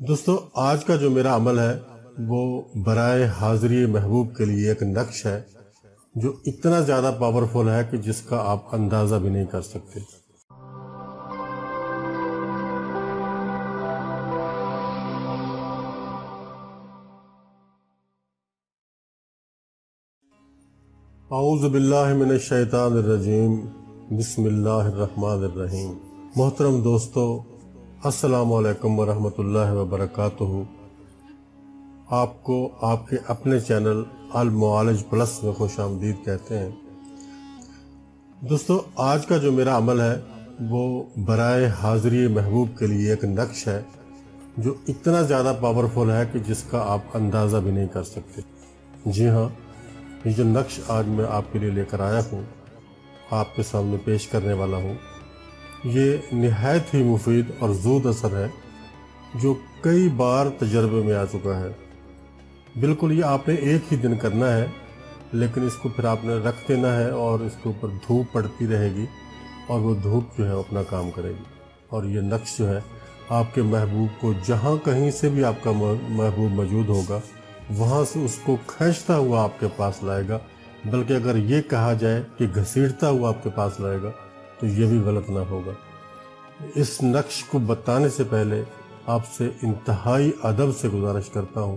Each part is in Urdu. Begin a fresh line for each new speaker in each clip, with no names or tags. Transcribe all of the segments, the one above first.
دوستو آج کا جو میرا عمل ہے وہ برائے حاضری محبوب کے لیے ایک نقش ہے جو اتنا زیادہ پاورفل ہے کہ جس کا آپ اندازہ بھی نہیں کر سکتے۔ اعوذ باللہ من الشیطان الرجیم، بسم اللہ الرحمن الرحیم۔ محترم دوستو، السلام علیکم ورحمۃ اللہ وبرکاتہ۔ آپ کو آپ کے اپنے چینل المعالج پلس میں خوش آمدید کہتے ہیں۔ دوستو آج کا جو میرا عمل ہے وہ برائے حاضری محبوب کے لیے ایک نقش ہے جو اتنا زیادہ پاورفل ہے کہ جس کا آپ اندازہ بھی نہیں کر سکتے۔ جی ہاں، یہ جو نقش آج میں آپ کے لیے لے کر آیا ہوں، آپ کے سامنے پیش کرنے والا ہوں، یہ نہایت ہی مفید اور زود اثر ہے جو کئی بار تجربے میں آ چکا ہے۔ بالکل یہ آپ نے ایک ہی دن کرنا ہے، لیکن اس کو پھر آپ نے رکھ دینا ہے اور اس کے اوپر دھوپ پڑتی رہے گی اور وہ دھوپ جو ہے اپنا کام کرے گی، اور یہ نقش جو ہے آپ کے محبوب کو جہاں کہیں سے بھی آپ کا محبوب موجود ہوگا وہاں سے اس کو کھینچتا ہوا آپ کے پاس لائے گا، بلکہ اگر یہ کہا جائے کہ گھسیٹتا ہوا آپ کے پاس لائے گا تو یہ بھی غلط نہ ہوگا۔ اس نقش کو بتانے سے پہلے آپ سے انتہائی ادب سے گزارش کرتا ہوں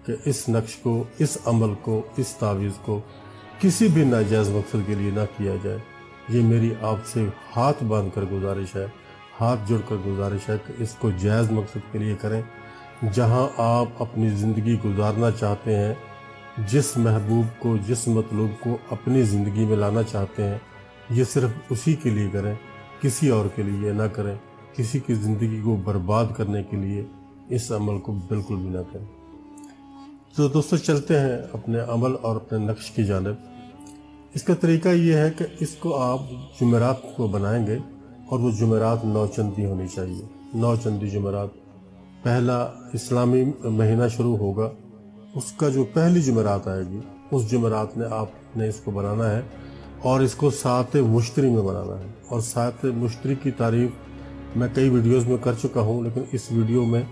کہ اس نقش کو، اس عمل کو، اس تعویذ کو کسی بھی ناجائز مقصد کے لیے نہ کیا جائے۔ یہ میری آپ سے ہاتھ باندھ کر گزارش ہے، ہاتھ جوڑ کر گزارش ہے کہ اس کو جائز مقصد کے لیے کریں۔ جہاں آپ اپنی زندگی گزارنا چاہتے ہیں، جس محبوب کو، جس مطلوب کو اپنی زندگی میں لانا چاہتے ہیں، یہ صرف اسی کے لیے کریں، کسی اور کے لیے نہ کریں۔ کسی کی زندگی کو برباد کرنے کے لیے اس عمل کو بالکل بھی نہ کریں۔ تو دوستو چلتے ہیں اپنے عمل اور اپنے نقش کی جانب۔ اس کا طریقہ یہ ہے کہ اس کو آپ جمعرات کو بنائیں گے، اور وہ جمعرات 9 چندی ہونی چاہیے۔ 9 چندی جمعرات، پہلا اسلامی مہینہ شروع ہوگا، اس کا جو پہلی جمعرات آئے گی اس جمعرات میں آپ نے اس کو بنانا ہے، اور اس کو 7 مشتری میں بنانا ہے۔ اور 7 مشتری کی تعریف میں کئی ویڈیوز میں کر چکا ہوں، لیکن اس ویڈیو میں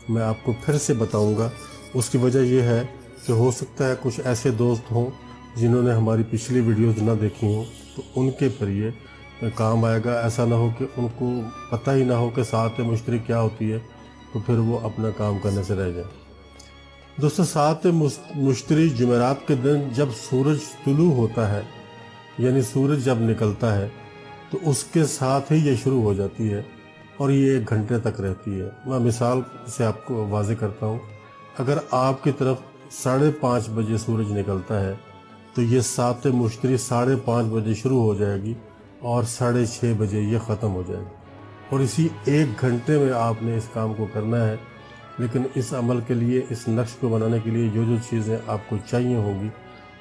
میں آپ کو پھر سے بتاؤں گا۔ اس کی وجہ یہ ہے کہ ہو سکتا ہے کچھ ایسے دوست ہوں جنہوں نے ہماری پچھلی ویڈیوز نہ دیکھی ہوں، تو ان کے پر یہ کام آئے گا۔ ایسا نہ ہو کہ ان کو پتہ ہی نہ ہو کہ 7 مشتری کیا ہوتی ہے، تو پھر وہ اپنا کام کرنے سے رہ جائیں۔ دوستو 7 مشتری جمعرات کے دن جب سورج طلوع ہوتا ہے، یعنی سورج جب نکلتا ہے، تو اس کے ساتھ ہی یہ شروع ہو جاتی ہے، اور یہ 1 گھنٹے تک رہتی ہے۔ میں مثال سے آپ کو واضح کرتا ہوں۔ اگر آپ کی طرف 5:30 بجے سورج نکلتا ہے تو یہ 7 مشتری 5:30 بجے شروع ہو جائے گی اور 6:30 بجے یہ ختم ہو جائے گی، اور اسی 1 گھنٹے میں آپ نے اس کام کو کرنا ہے۔ لیکن اس عمل کے لیے، اس نقش کو بنانے کے لیے جو چیزیں آپ کو چاہیے ہوگی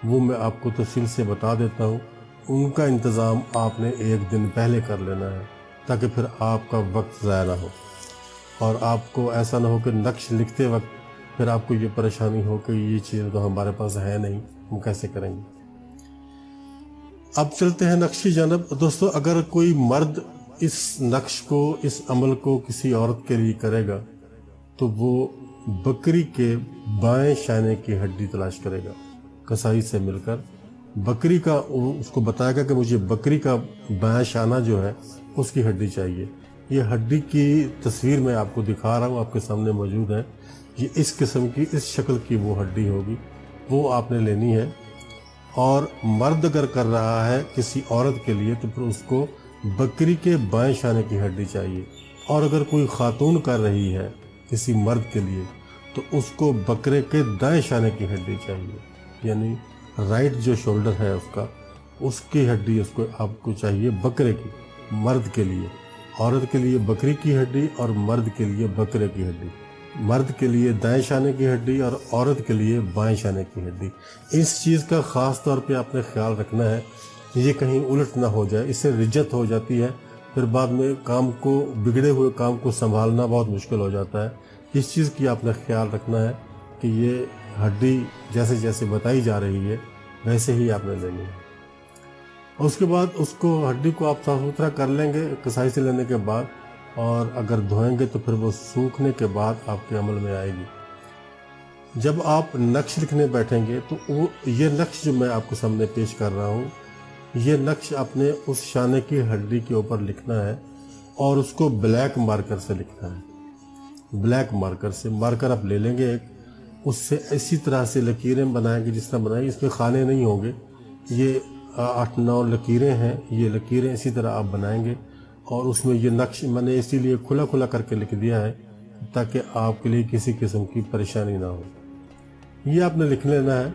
وہ میں آپ کو تفصیل سے بتا دیتا ہوں۔ ان کا انتظام آپ نے 1 دن پہلے کر لینا ہے، تاکہ پھر آپ کا وقت ضائع نہ ہو، اور آپ کو ایسا نہ ہو کہ نقش لکھتے وقت پھر آپ کو یہ پریشانی ہو کہ یہ چیز تو ہمارے پاس ہے نہیں، ہم کیسے کریں گے۔ اب چلتے ہیں نقش کی جانب۔ دوستو اگر کوئی مرد اس نقش کو، اس عمل کو کسی عورت کے لیے کرے گا تو وہ بکری کے بائیں شانے کی ہڈی تلاش کرے گا، کسائی سے مل کر بکری کا، اس کو بتائے گا کہ مجھے بکری کا بائیں شانہ جو ہے اس کی ہڈی چاہیے۔ یہ ہڈی کی تصویر میں آپ کو دکھا رہا ہوں، آپ کے سامنے موجود ہے۔ یہ اس قسم کی، اس شکل کی وہ ہڈی ہوگی، وہ آپ نے لینی ہے۔ اور مرد اگر کر رہا ہے کسی عورت کے لیے تو پھر اس کو بکری کے بائیں شانے کی ہڈی چاہیے، اور اگر کوئی خاتون کر رہی ہے کسی مرد کے لیے تو اس کو بکرے کے دائیں شانے کی ہڈی چاہیے، یعنی رائٹ جو شولڈر ہے اس کی ہڈی اس کو آپ کو چاہیے بکرے کی، مرد کے لیے۔ عورت کے لیے بکری کی ہڈی اور مرد کے لیے بکرے کی ہڈی۔ مرد کے لیے دائیں شانے کی ہڈی اور عورت کے لیے بائیں شانے کی ہڈی۔ اس چیز کا خاص طور پہ آپ نے خیال رکھنا ہے، یہ کہیں الٹ نہ ہو جائے، اس سے رجت ہو جاتی ہے، پھر بعد میں کام کو، بگڑے ہوئے کام کو سنبھالنا بہت مشکل ہو جاتا ہے۔ اس چیز کی آپ نے خیال رکھنا ہے کہ یہ ہڈی جیسے جیسے بتائی جا رہی ہے ویسے ہی آپ نے لینی ہے۔ اور اس کے بعد اس کو، ہڈی کو آپ صاف ستھرا کر لیں گے کسائی سے لینے کے بعد، اور اگر دھوئیں گے تو پھر وہ سوکھنے کے بعد آپ کے عمل میں آئے گی۔ جب آپ نقش لکھنے بیٹھیں گے تو یہ نقش جو میں آپ کے سامنے پیش کر رہا ہوں، یہ نقش اپنے اس شانے کی ہڈی کے اوپر لکھنا ہے اور اس کو بلیک مارکر سے لکھنا ہے۔ بلیک مارکر سے مارکر آپ لے لیں گے ایک، اس سے اسی طرح سے لکیریں بنائیں گے جس طرح بنائیں گے، اس میں خانے نہیں ہوں گے، یہ 8-9 لکیریں ہیں، یہ لکیریں اسی طرح آپ بنائیں گے اور اس میں یہ نقش میں نے اسی لیے کھلا کھلا کر کے لکھ دیا ہے تاکہ آپ کے لیے کسی قسم کی پریشانی نہ ہو۔ یہ آپ نے لکھ لینا ہے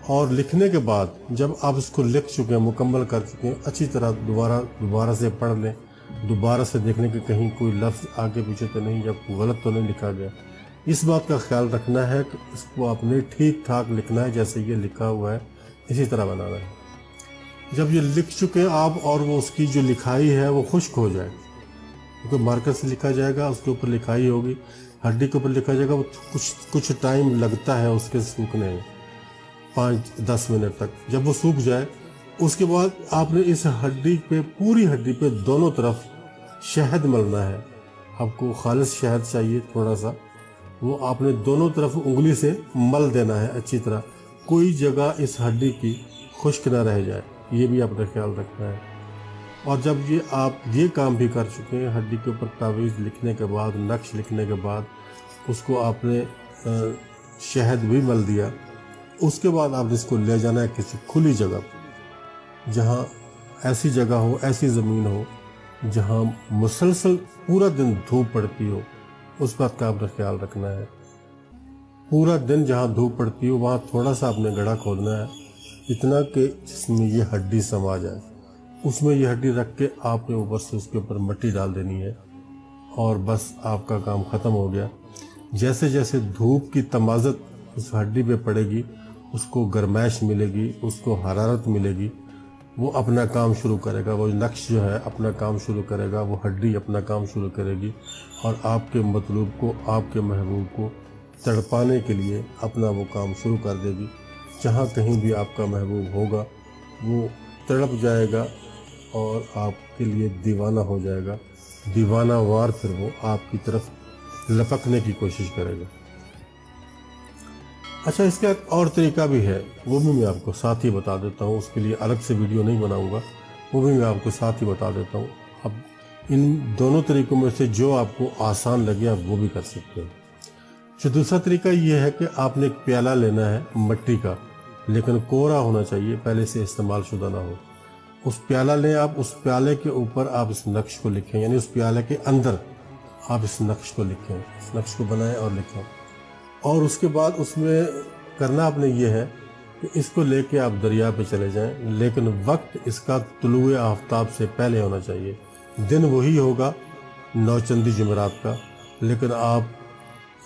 اور لکھنے کے بعد جب آپ اس کو لکھ چکے ہیں، مکمل کر چکے ہیں، اچھی طرح دوبارہ سے پڑھ لیں، دوبارہ سے دیکھنے کہ کہیں کوئی لفظ آگے پیچھے تو نہیں یا کوئی غلط تو نہیں لکھا گیا۔ اس بات کا خیال رکھنا ہے کہ اس کو آپ نے ٹھیک ٹھاک لکھنا ہے، جیسے یہ لکھا ہوا ہے اسی طرح بنانا ہے۔ جب یہ لکھ چکے آپ اور وہ اس کی جو لکھائی ہے وہ خشک ہو جائے، کیونکہ مارکر سے لکھا جائے گا، اس کے اوپر لکھائی ہوگی، ہڈی کے اوپر لکھا جائے گا، وہ کچھ ٹائم لگتا ہے اس کے سوکھنے میں، 5-10 منٹ تک۔ جب وہ سوکھ جائے اس کے بعد آپ نے اس ہڈی پہ، پوری ہڈی پہ دونوں طرف شہد ملنا ہے۔ آپ کو خالص شہد چاہیے تھوڑا سا، وہ آپ نے دونوں طرف انگلی سے مل دینا ہے اچھی طرح، کوئی جگہ اس ہڈی کی خشک نہ رہ جائے، یہ بھی آپ نے خیال رکھنا ہے۔ اور جب آپ یہ کام بھی کر چکے ہیں، ہڈی کے اوپر تعویذ لکھنے کے بعد، نقش لکھنے کے بعد اس کو آپ نے شہد بھی مل دیا، اس کے بعد آپ نے اس کو لے جانا ہے کسی کھلی جگہ پر، جہاں ایسی جگہ ہو، ایسی زمین ہو جہاں مسلسل پورا دن دھوپ پڑتی ہو، اس بات کا آپ نے خیال رکھنا ہے۔ پورا دن جہاں دھوپ پڑتی ہو وہاں تھوڑا سا آپ نے گڑھا کھودنا ہے، اتنا کہ جس میں یہ ہڈی سما جائے، اس میں یہ ہڈی رکھ کے آپ نے اوپر سے اس کے اوپر مٹی ڈال دینی ہے اور بس آپ کا کام ختم ہو گیا۔ جیسے جیسے دھوپ کی تمازت اس ہڈی پہ پڑے گی، اس کو گرمائش ملے گی، اس کو حرارت ملے گی، وہ اپنا کام شروع کرے گا، وہ نقش جو ہے اپنا کام شروع کرے گا، وہ ہڈی اپنا کام شروع کرے گی اور آپ کے مطلوب کو، آپ کے محبوب کو تڑپانے کے لیے اپنا وہ کام شروع کر دے گی۔ جہاں کہیں بھی آپ کا محبوب ہوگا وہ تڑپ جائے گا اور آپ کے لیے دیوانہ ہو جائے گا، دیوانہ وار پھر وہ آپ کی طرف لپکنے کی کوشش کرے گا۔ اچھا، اس کا ایک اور طریقہ بھی ہے، وہ بھی میں آپ کو ساتھ ہی بتا دیتا ہوں، اس کے لیے الگ سے ویڈیو نہیں بناؤں گا، وہ بھی میں آپ کو ساتھ ہی بتا دیتا ہوں۔ اب ان دونوں طریقوں میں سے جو آپ کو آسان لگے آپ وہ بھی کر سکتے ہیں۔ جو دوسرا طریقہ یہ ہے کہ آپ نے ایک پیالہ لینا ہے مٹی کا، لیکن کوڑا ہونا چاہیے، پہلے سے استعمال شدہ نہ ہو۔ اس پیالہ لیں آپ، اس پیالے کے اوپر آپ اس نقش کو لکھیں، یعنی اس پیالے کے اندر آپ اس نقش کو لکھیں، اس نقش کو بنائیں اور لکھیں۔ اور اس کے بعد اس میں کرنا آپ نے یہ ہے کہ اس کو لے کے آپ دریا پہ چلے جائیں، لیکن وقت اس کا طلوع آفتاب سے پہلے ہونا چاہیے۔ دن وہی ہوگا نوچندی جمعرات کا، لیکن آپ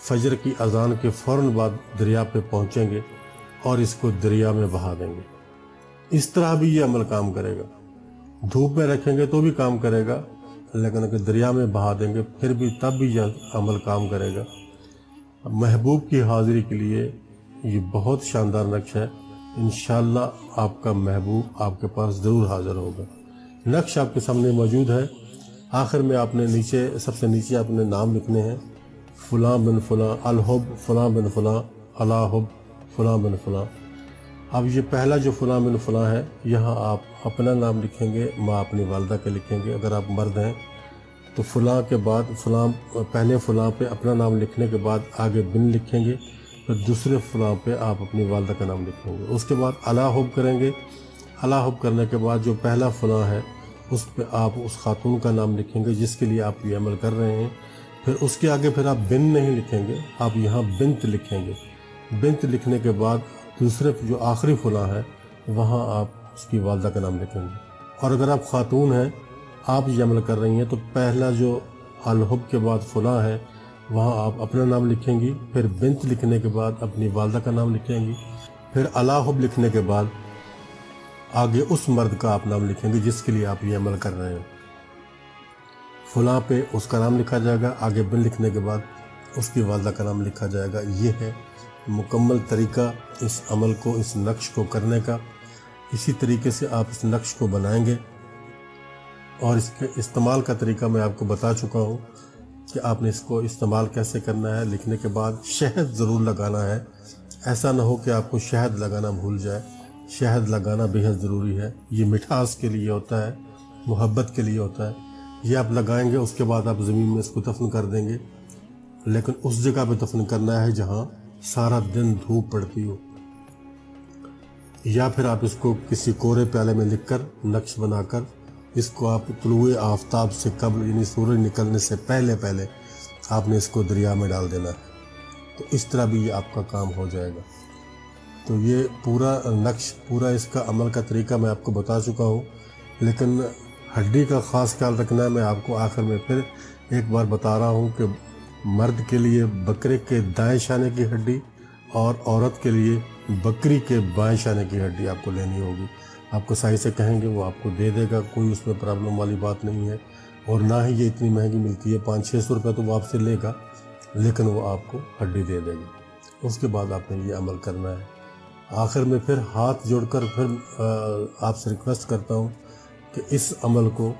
فجر کی اذان کے فوراً بعد دریا پہ پہنچیں گے اور اس کو دریا میں بہا دیں گے۔ اس طرح بھی یہ عمل کام کرے گا، دھوپ میں رکھیں گے تو بھی کام کرے گا، لیکن اگر دریا میں بہا دیں گے پھر بھی تب بھی یہ عمل کام کرے گا۔ محبوب کی حاضری کے لیے یہ بہت شاندار نقش ہے، انشاءاللہ آپ کا محبوب آپ کے پاس ضرور حاضر ہوگا۔ نقش آپ کے سامنے موجود ہے، آخر میں آپ نے نیچے، سب سے نیچے آپ نے نام لکھنے ہیں، فلاں بن فلاں، الحب فلاں بن فلاں، الحب فلاں بن فلاں۔ اب یہ پہلا جو فلاں بن فلاں ہے، یہاں آپ اپنا نام لکھیں گے، ماں اپنی والدہ کے لکھیں گے، اگر آپ مرد ہیں تو فلاں کے بعد فلاں، پہلے فلاں پہ اپنا نام لکھنے کے بعد آگے بن لکھیں گے، پھر دوسرے فلاں پہ آپ اپنی والدہ کا نام لکھیں گے، اس کے بعد الحب کریں گے۔ الحب کرنے کے بعد جو پہلا فلاں ہے اس پہ آپ اس خاتون کا نام لکھیں گے جس کے لیے آپ یہ عمل کر رہے ہیں، پھر اس کے آگے پھر آپ بن نہیں لکھیں گے، آپ یہاں بنت لکھیں گے۔ بنت لکھنے کے بعد دوسرے جو آخری فلاں ہے وہاں آپ اس کی والدہ کا نام لکھیں گے۔ اور اگر آپ خاتون ہیں، آپ یہ عمل کر رہی ہیں، تو پہلا جو الحب کے بعد فلاں ہے وہاں آپ اپنا نام لکھیں گی، پھر بنت لکھنے کے بعد اپنی والدہ کا نام لکھیں گی، پھر الحب لکھنے کے بعد آگے اس مرد کا آپ نام لکھیں گے جس کے لیے آپ یہ عمل کر رہے ہیں۔ فلاں پہ اس کا نام لکھا جائے گا، آگے بن لکھنے کے بعد اس کی والدہ کا نام لکھا جائے گا۔ یہ ہے مکمل طریقہ اس عمل کو، اس نقش کو کرنے کا۔ اسی طریقے سے آپ اس نقش کو بنائیں گے اور اس کے استعمال کا طریقہ میں آپ کو بتا چکا ہوں کہ آپ نے اس کو استعمال کیسے کرنا ہے۔ لکھنے کے بعد شہد ضرور لگانا ہے، ایسا نہ ہو کہ آپ کو شہد لگانا بھول جائے۔ شہد لگانا بہت ضروری ہے، یہ مٹھاس کے لیے ہوتا ہے، محبت کے لیے ہوتا ہے۔ یہ آپ لگائیں گے، اس کے بعد آپ زمین میں اس کو دفن کر دیں گے، لیکن اس جگہ پہ دفن کرنا ہے جہاں سارا دن دھوپ پڑتی ہو، یا پھر آپ اس کو کسی کورے پیالے میں لکھ کر نقش بنا کر اس کو آپ طلوع آفتاب سے قبل یعنی سورج نکلنے سے پہلے آپ نے اس کو دریا میں ڈال دینا ہے، تو اس طرح بھی یہ آپ کا کام ہو جائے گا۔ تو یہ پورا نقش، پورا اس کا عمل کا طریقہ میں آپ کو بتا چکا ہوں، لیکن ہڈی کا خاص خیال رکھنا ہے۔ میں آپ کو آخر میں پھر ایک بار بتا رہا ہوں کہ مرد کے لیے بکرے کے دائیں شانے کی ہڈی اور عورت کے لیے بکری کے بائیں شانے کی ہڈی آپ کو لینی ہوگی۔ آپ کو صحیح سے کہیں گے وہ آپ کو دے دے گا، کوئی اس میں پرابلم والی بات نہیں ہے، اور نہ ہی یہ اتنی مہنگی ملتی ہے، 500-600 روپے تو وہ آپ سے لے گا، لیکن وہ آپ کو ہڈی دے دے گا۔ اس کے بعد آپ نے یہ عمل کرنا ہے۔ آخر میں پھر ہاتھ جوڑ کر پھر آپ سے ریکویسٹ کرتا ہوں کہ اس عمل کو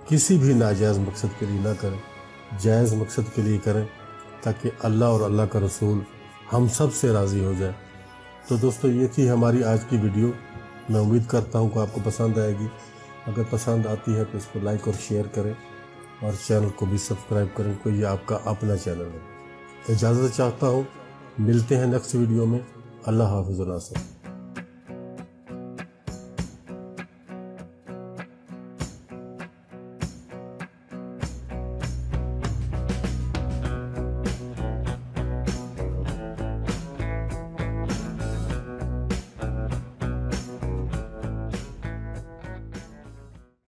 کسی بھی ناجائز مقصد کے لیے نہ کریں، جائز مقصد کے لیے کریں، تاکہ اللہ اور اللہ کا رسول ہم سب سے راضی ہو جائے۔ تو دوستو، یہ تھی ہماری آج کی ویڈیو۔ میں امید کرتا ہوں کہ آپ کو پسند آئے گی۔ اگر پسند آتی ہے تو اس کو لائک اور شیئر کریں، اور چینل کو بھی سبسکرائب کریں، کوئی یہ آپ کا اپنا چینل ہے۔ اجازت چاہتا ہوں، ملتے ہیں نیکسٹ ویڈیو میں۔ اللہ حافظ و ناصر۔